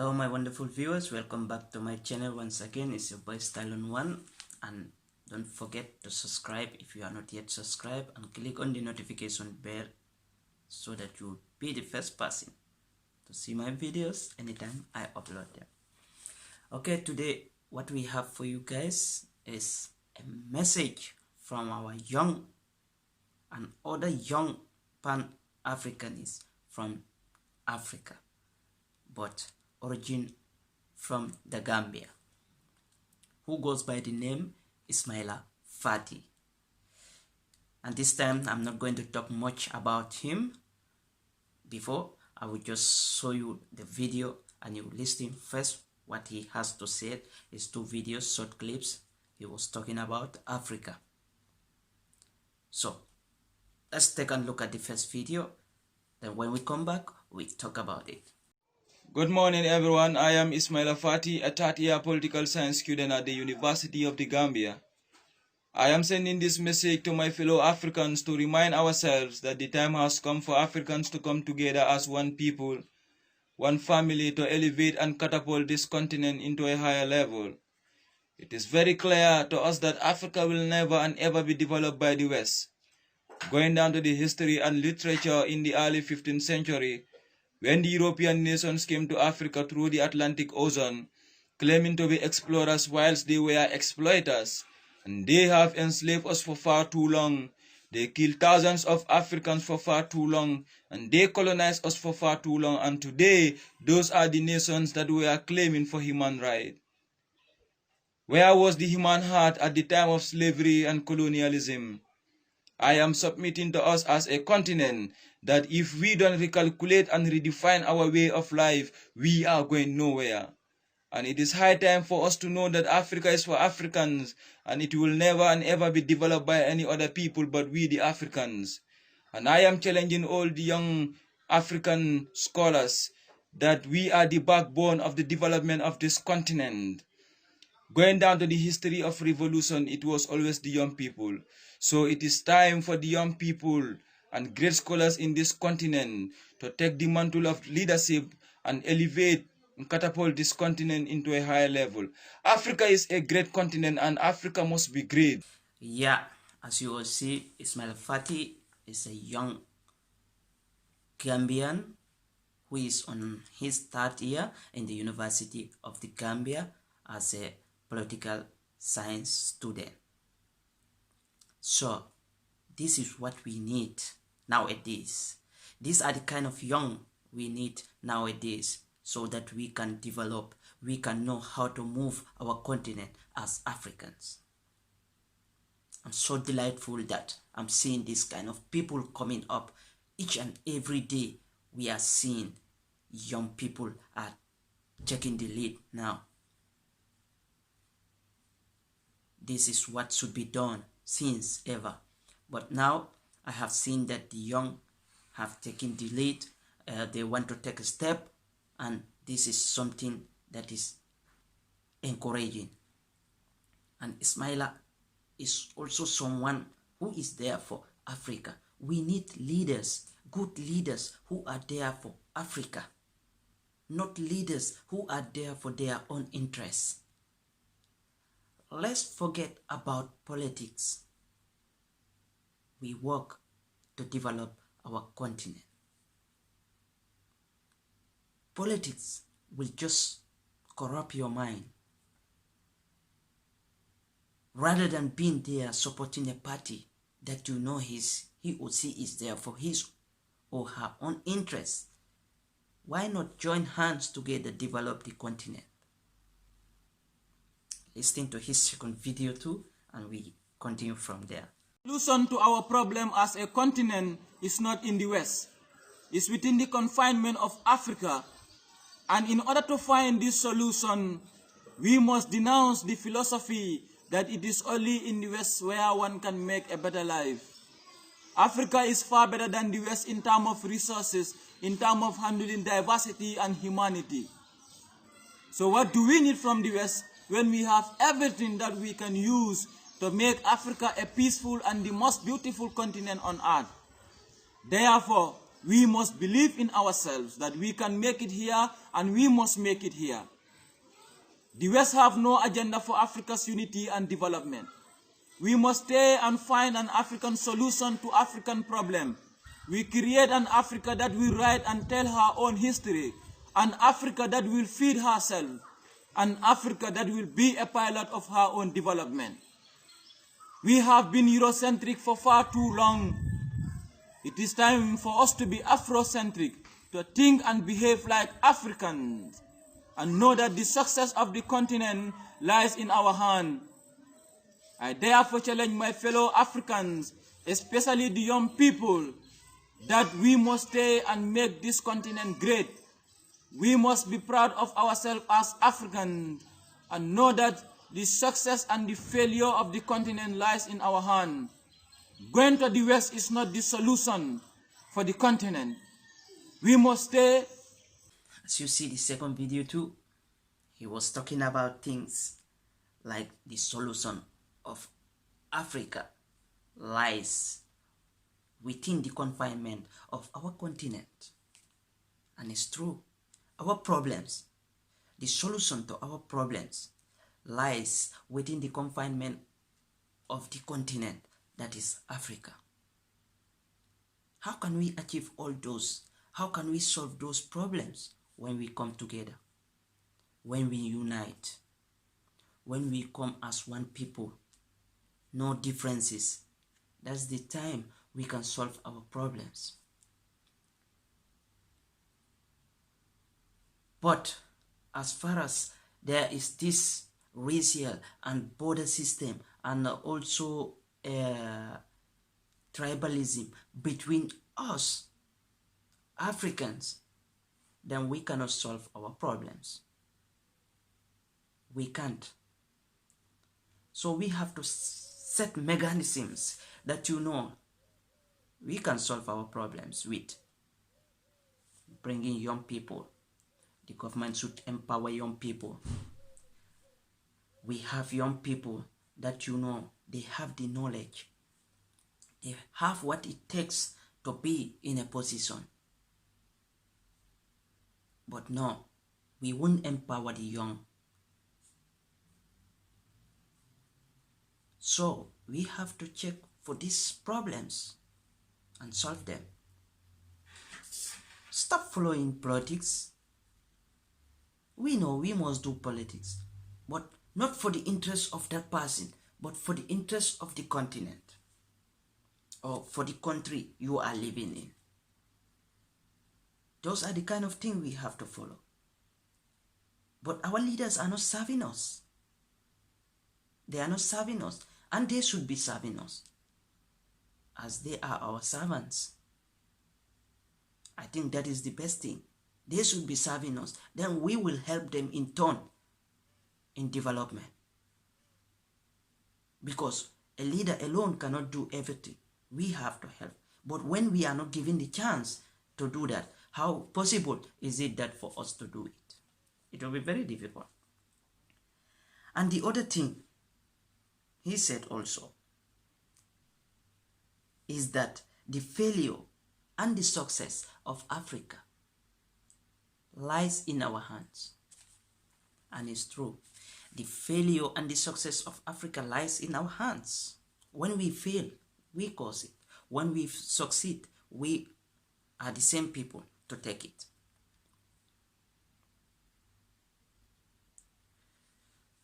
Hello my wonderful viewers, welcome back to my channel once again. It's your boy Stylon1, and don't forget to subscribe if you are not yet subscribed, and click on the notification bell so that you will be the first person to see my videos anytime I upload them. Okay, today what we have for you guys is a message from our young and other young Pan-Africanists from Africa, but origin from the Gambia, who goes by the name ISMAILA FATTY. And this time I'm not going to talk much about him. Before, I will just show you the video and you listen first what he has to say. It's 2 videos, short clips. He was talking about Africa. So let's take a look at the first video. Then when we come back, we talk about it. Good morning everyone, I am ISMAILA FATTY, a 3rd-year political science student at the University of The Gambia. I am sending this message to my fellow Africans to remind ourselves that the time has come for Africans to come together as one people, one family, to elevate and catapult this continent into a higher level. It is very clear to us that Africa will never and ever be developed by the West. Going down to the history and literature in the early 15th century, when the European nations came to Africa through the Atlantic Ocean, claiming to be explorers whilst they were exploiters, and they have enslaved us for far too long. They killed thousands of Africans for far too long, and they colonized us for far too long, and today, those are the nations that were claiming for human rights. Where was the human heart at the time of slavery and colonialism? I am submitting to us as a continent that if we don't recalculate and redefine our way of life, we are going nowhere. And it is high time for us to know that Africa is for Africans, and it will never and ever be developed by any other people but we the Africans. And I am challenging all the young African scholars that we are the backbone of the development of this continent. Going down to the history of revolution, it was always the young people. So it is time for the young people and great scholars in this continent to take the mantle of leadership and elevate and catapult this continent into a higher level. Africa is a great continent and Africa must be great. Yeah, as you will see, ISMAILA FATTY is a young Gambian who is on his 3rd year in the University of The Gambia as a political science student. So this is what we need nowadays. These are the kind of young we need nowadays so that we can develop, we can know how to move our continent as Africans. I'm so delightful that I'm seeing this kind of people coming up each and every day. We are seeing young people are taking the lead now. This is what should be done since ever. But now I have seen that the young have taken the lead. They want to take a step, and this is something that is encouraging. And ISMAILA is also someone who is there for Africa. We need leaders, good leaders who are there for Africa, not leaders who are there for their own interests. Let's forget about politics. We work to develop our continent. Politics will just corrupt your mind. Rather than being there supporting a party that you know he or she is there for his or her own interests, why not join hands together to develop the continent? Listen to his 2nd video too, and we continue from there. The solution to our problem as a continent is not in the West. It's within the confinement of Africa. And in order to find this solution, we must denounce the philosophy that it is only in the West where one can make a better life. Africa is far better than the West in terms of resources, in terms of handling diversity and humanity. So what do we need from the West when we have everything that we can use to make Africa a peaceful and the most beautiful continent on earth? Therefore, We must believe in ourselves that we can make it here, and we must make it here. The West have no agenda for Africa's unity and development. We must stay and find an African solution to African problem. We create an Africa that will write and tell her own history, an Africa that will feed herself, an Africa that will be a pilot of her own development. We have been Eurocentric for far too long. It is time for us to be Afrocentric, to think and behave like Africans, and know that the success of the continent lies in our hand. I therefore challenge my fellow Africans, especially the young people, that we must stay and make this continent great. We must be proud of ourselves as Africans and know that the success and the failure of the continent lies in our hand. Going to the West is not the solution for the continent. We must stay. As you see the second video too, he was talking about things like the solution of Africa lies within the confinement of our continent. And it's true. Our problems, the solution to our problems lies within the confinement of the continent that is Africa. How can we achieve all those? How can we solve those problems? When we come together, when we unite, when we come as one people, no differences. That's the time we can solve our problems. But as far as there is this racial and border system and also tribalism between us Africans, then we cannot solve our problems. We can't. So we have to set mechanisms that we can solve our problems with. Bringing young people. The government should empower young people. We have young people that they have the knowledge. They have what it takes to be in a position. But no, we won't empower the young. So we have to check for these problems and solve them. Stop following politics. We know we must do politics, but not for the interest of that person, but for the interest of the continent or for the country you are living in. Those are the kind of things we have to follow. But our leaders are not serving us. They are not serving us, and they should be serving us as they are our servants. I think that is the best thing. They should be serving us. Then we will help them in turn in development. Because a leader alone cannot do everything. We have to help. But when we are not given the chance to do that, how possible is it that for us to do it? It will be very difficult. And the other thing he said also is that the failure and the success of Africa lies in our hands. And it's true. The failure and the success of Africa lies in our hands. When we fail, we cause it. When we succeed, we are the same people to take it.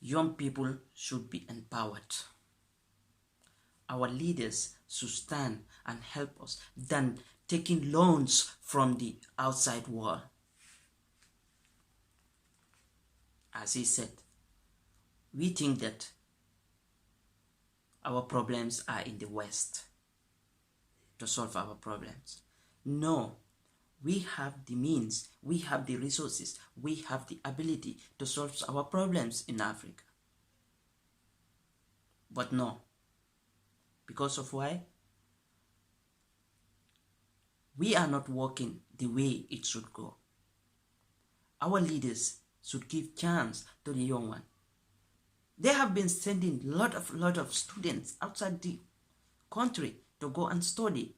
Young people should be empowered. Our leaders should stand and help us than taking loans from the outside world. As he said, we think that our problems are in the West to solve our problems. No, we have the means, we have the resources, we have the ability to solve our problems in Africa. But no, because of why? We are not working the way it should go. Our leaders should give chance to the young one. They have been sending lot of students outside the country to go and study.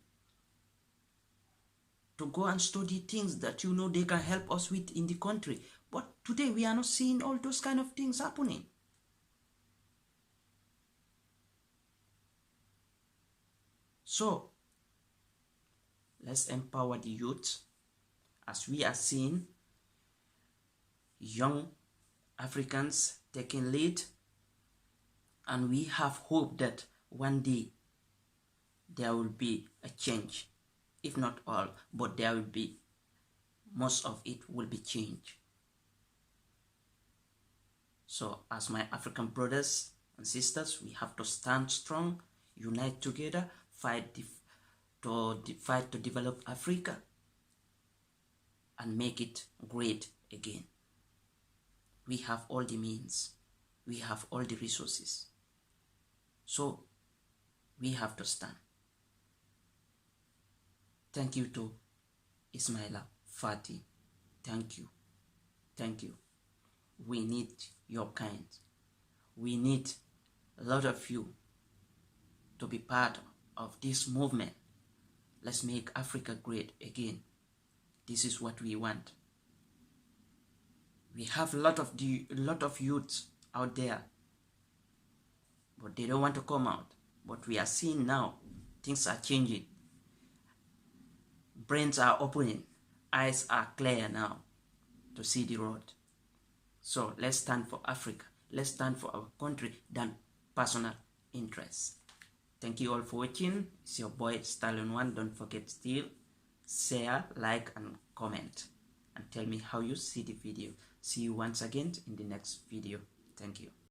to go and study things that you know they can help us with in the country. But today we are not seeing all those kind of things happening. So let's empower the youth, as we are seeing young Africans taking lead, and we have hope that one day there will be a change. If not all, but there will be, most of it will be changed. So as my African brothers and sisters, we have to stand strong, unite together, fight to develop Africa and make it great again. We have all the means, we have all the resources, so we have to stand. Thank you to ISMAILA FATTY. Thank you. Thank you. We need your kind. We need a lot of you to be part of this movement. Let's make Africa great again. This is what we want. We have a lot of youths out there, but they don't want to come out. But we are seeing now, things are changing. Brains are opening, eyes are clear now to see the road. So let's stand for Africa. Let's stand for our country than personal interests. Thank you all for watching. It's your boy Stallion1. Don't forget to share, like, and comment, and tell me how you see the video. See you once again in the next video. Thank you.